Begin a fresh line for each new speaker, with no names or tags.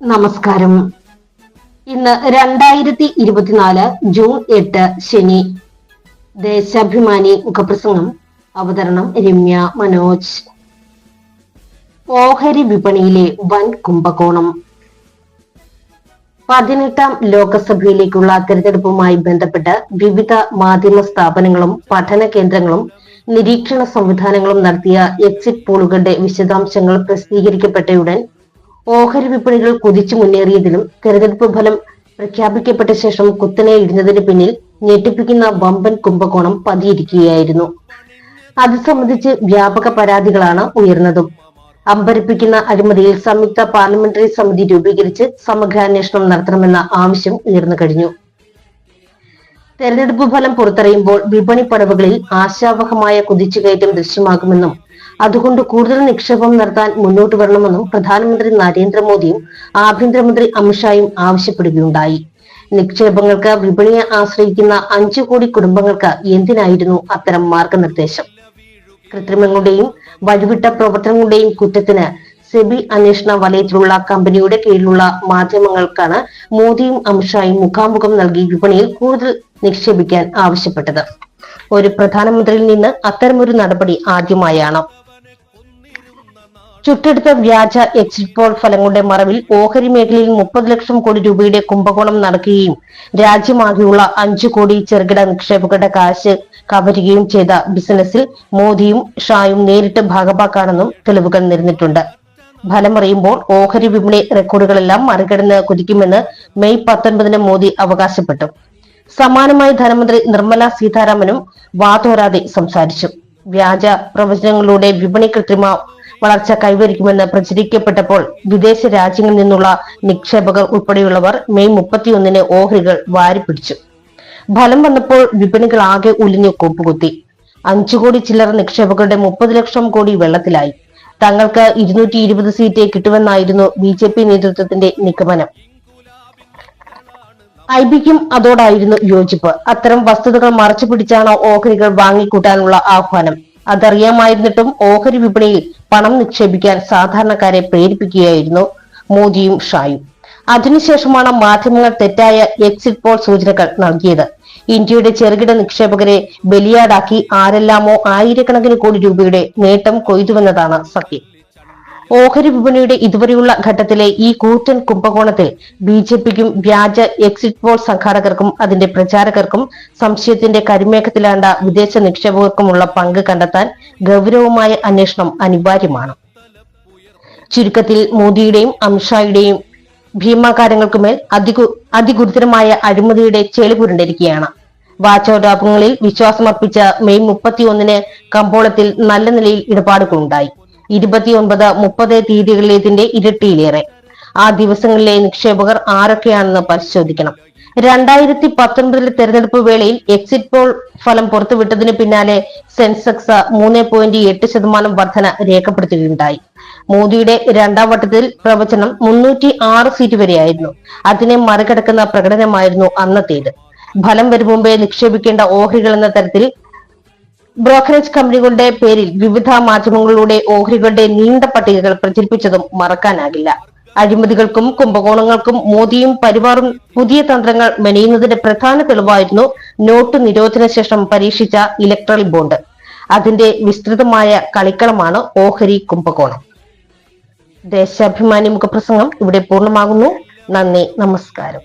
നമസ്കാരം. ഇന്ന് 2024 ജൂൺ 8 ശനി. ദേശാഭിമാനി മുഖപ്രസംഗം. അവതരണം രമ്യ മനോജ്. ഓഹരി വിപണിയിലെ വൻ കുംഭകോണം. 18ാം ലോകസഭയിലേക്കുള്ള തെരഞ്ഞെടുപ്പുമായി ബന്ധപ്പെട്ട് വിവിധ മാധ്യമ സ്ഥാപനങ്ങളും പഠന കേന്ദ്രങ്ങളും നിരീക്ഷണ സംവിധാനങ്ങളും നടത്തിയ എക്സിറ്റ് പോളുകളുടെ വിശദാംശങ്ങൾ പ്രസിദ്ധീകരിക്കപ്പെട്ടയുടൻ ഓഹരി വിപണികൾ കുതിച്ചു മുന്നേറിയതിലും തെരഞ്ഞെടുപ്പ് ഫലം പ്രഖ്യാപിക്കപ്പെട്ട ശേഷം കുത്തനെ ഇടിഞ്ഞതിന് പിന്നിൽ ഞെട്ടിപ്പിക്കുന്ന വമ്പൻ കുംഭകോണം പതിയിരിക്കുകയായിരുന്നു. അത് സംബന്ധിച്ച് വ്യാപക പരാതികളാണ് ഉയർന്നതും. അമ്പരപ്പിക്കുന്ന അഴിമതിയിൽ സംയുക്ത പാർലമെന്ററി സമിതി രൂപീകരിച്ച് സമഗ്രാന്വേഷണം നടത്തണമെന്ന ആവശ്യം ഉയർന്നു കഴിഞ്ഞു. തെരഞ്ഞെടുപ്പ് ഫലം പുറത്തറിയുമ്പോൾ വിപണി പടവുകളിൽ ആശാവഹമായ കുതിച്ചുകയറ്റം ദൃശ്യമാകുമെന്നും അതുകൊണ്ട് കൂടുതൽ നിക്ഷേപം നടത്താൻ മുന്നോട്ട് വരണമെന്നും പ്രധാനമന്ത്രി നരേന്ദ്രമോദിയും ആഭ്യന്തരമന്ത്രി അമിത്ഷായും ആവശ്യപ്പെടുകയുണ്ടായി. നിക്ഷേപങ്ങൾക്ക് വിപണിയെ ആശ്രയിക്കുന്ന 5 കോടി കുടുംബങ്ങൾക്ക് എന്തിനായിരുന്നു അത്തരം മാർഗനിർദ്ദേശം? കൃത്രിമങ്ങളുടെയും വഴിവിട്ട പ്രവർത്തനങ്ങളുടെയും കുറ്റത്തിന് സെബി അന്വേഷണ വലയത്തിലുള്ള കമ്പനിയുടെ കീഴിലുള്ള മാധ്യമങ്ങൾക്കാണ് മോദിയും അമിത്ഷായും മുഖാമുഖം നൽകി വിപണിയിൽ കൂടുതൽ നിക്ഷേപിക്കാൻ ആവശ്യപ്പെട്ടത്. ഒരു പ്രധാനമന്ത്രിയിൽ നിന്ന് അത്തരമൊരു നടപടി ആദ്യമായാണ്. ചുട്ടെടുത്ത വ്യാജ എക്സിറ്റ് പോൾ ഫലങ്ങളുടെ മറവിൽ ഓഹരി മേഖലയിൽ 30 ലക്ഷം കോടി രൂപയുടെ കുംഭകോണം നടക്കുകയും രാജ്യമാകെയുള്ള 5 കോടി ചെറുകിട നിക്ഷേപകരുടെ കാശ് കവരുകയും ചെയ്ത ബിസിനസിൽ മോദിയും ഷായും നേരിട്ട് ഭാഗഭാക്കാണെന്നും തെളിവുകൾ നിരന്നിട്ടുണ്ട്. ഫലമറിയുമ്പോൾ ഓഹരി വിപണി റെക്കോർഡുകളെല്ലാം മറികടന്ന് കുതിക്കുമെന്ന് മെയ് 19 മോദി അവകാശപ്പെട്ടു. സമാനമായി ധനമന്ത്രി നിർമ്മല സീതാരാമനും വാതോരാതെ സംസാരിച്ചു. വ്യാജ പ്രവചനങ്ങളിലൂടെ വിപണി കൃത്രിമ വളർച്ച കൈവരിക്കുമെന്ന് പ്രചരിക്കപ്പെട്ടപ്പോൾ വിദേശ രാജ്യങ്ങളിൽ നിന്നുള്ള നിക്ഷേപകർ ഉൾപ്പെടെയുള്ളവർ മെയ് 31 ഓഹരികൾ വാരിപ്പിടിച്ചു. ഫലം വന്നപ്പോൾ വിപണികൾ ആകെ ഉലിഞ്ഞു കൂപ്പുകുത്തി. 5 കോടി ചില്ലറ നിക്ഷേപകരുടെ 30 ലക്ഷം കോടി വെള്ളത്തിലായി. തങ്ങൾക്ക് 220 സീറ്റ് കിട്ടുമെന്നായിരുന്നു BJP നേതൃത്വത്തിന്റെ നിഗമനം. IBക്കും അതോടായിരുന്നു യോജിപ്പ്. അത്തരം വസ്തുതകൾ മറച്ചു പിടിച്ചാണ് ഓഹരികൾ വാങ്ങിക്കൂട്ടാനുള്ള ആഹ്വാനം. അതറിയാമായിരുന്നിട്ടും ഓഹരി വിപണിയിൽ പണം നിക്ഷേപിക്കാൻ സാധാരണക്കാരെ പ്രേരിപ്പിക്കുകയായിരുന്നു മോദിയും ഷായും. അതിനുശേഷമാണ് മാധ്യമങ്ങൾ തെറ്റായ എക്സിറ്റ് പോൾ സൂചനകൾ നൽകിയത്. ഇന്ത്യയുടെ ചെറുകിട നിക്ഷേപകരെ ബലിയാടാക്കി ആരെല്ലാമോ ആയിരക്കണക്കിന് കോടി രൂപയുടെ നേട്ടം കൊയ്തുവെന്നതാണ് സത്യം. ഓഹരി വിപണിയുടെ ഇതുവരെയുള്ള ഘട്ടത്തിലെ ഈ കൂറ്റൻ കുംഭകോണത്തിൽ BJPക്കും വ്യാജ എക്സിറ്റ് പോൾ സംഘാടകർക്കും അതിന്റെ പ്രചാരകർക്കും സംശയത്തിന്റെ കരിമേഘത്തിലാണ്ട വിദേശ നിക്ഷേപകർക്കുമുള്ള പങ്ക് കണ്ടെത്താൻ ഗൗരവമായ അന്വേഷണം അനിവാര്യമാണ്. ചുരുക്കത്തിൽ മോദിയുടെയും അമിത്ഷായുടെയും ഭീമാകാരങ്ങൾക്കുമേൽ അതിഗുരുതരമായ അഴിമതിയുടെ ചെളിപുരണ്ടിരിക്കുകയാണ്. വാചോരാപങ്ങളിൽ വിശ്വാസമർപ്പിച്ച മെയ് 31 കമ്പോളത്തിൽ നല്ല നിലയിൽ ഇടപാടുകളുണ്ടായി. 29, 30 തീയതികളിലേതിന്റെ ഇരട്ടിയിലേറെ. ആ ദിവസങ്ങളിലെ നിക്ഷേപകർ ആരൊക്കെയാണെന്ന് പരിശോധിക്കണം. 2019 തെരഞ്ഞെടുപ്പ് വേളയിൽ എക്സിറ്റ് പോൾ ഫലം പുറത്തുവിട്ടതിന് പിന്നാലെ സെൻസെക്സ് 3.8% വർധന രേഖപ്പെടുത്തുകയുണ്ടായി. മോദിയുടെ 2ാം വട്ടത്തിൽ പ്രവചനം 306 സീറ്റ് വരെയായിരുന്നു. അതിനെ മറികടക്കുന്ന പ്രകടനമായിരുന്നു അന്നത്തേത്. ഫലം വരും മുമ്പേ നിക്ഷേപിക്കേണ്ട ഓഹരികൾ എന്ന തരത്തിൽ ബ്രോക്കറേജ് കമ്പനികളുടെ പേരിൽ വിവിധ മാധ്യമങ്ങളിലൂടെ ഓഹരികളുടെ നീണ്ട പട്ടികകൾ പ്രചരിപ്പിച്ചതും മറക്കാനാകില്ല. അഴിമതികൾക്കും കുംഭകോണങ്ങൾക്കും മോദിയും പരിവാറും പുതിയ തന്ത്രങ്ങൾ മെനയുന്നതിന്റെ പ്രധാന തെളിവായിരുന്നു നോട്ട് നിരോധന ശേഷം പരീക്ഷിച്ച ഇലക്ട്രൽ ബോണ്ട്. അതിന്റെ വിസ്തൃതമായ കളിക്കളമാണ് ഓഹരി കുംഭകോണം. ദേശാഭിമാനി മുഖപ്രസംഗം ഇവിടെ പൂർണ്ണമാകുന്നു. നന്ദി, നമസ്കാരം.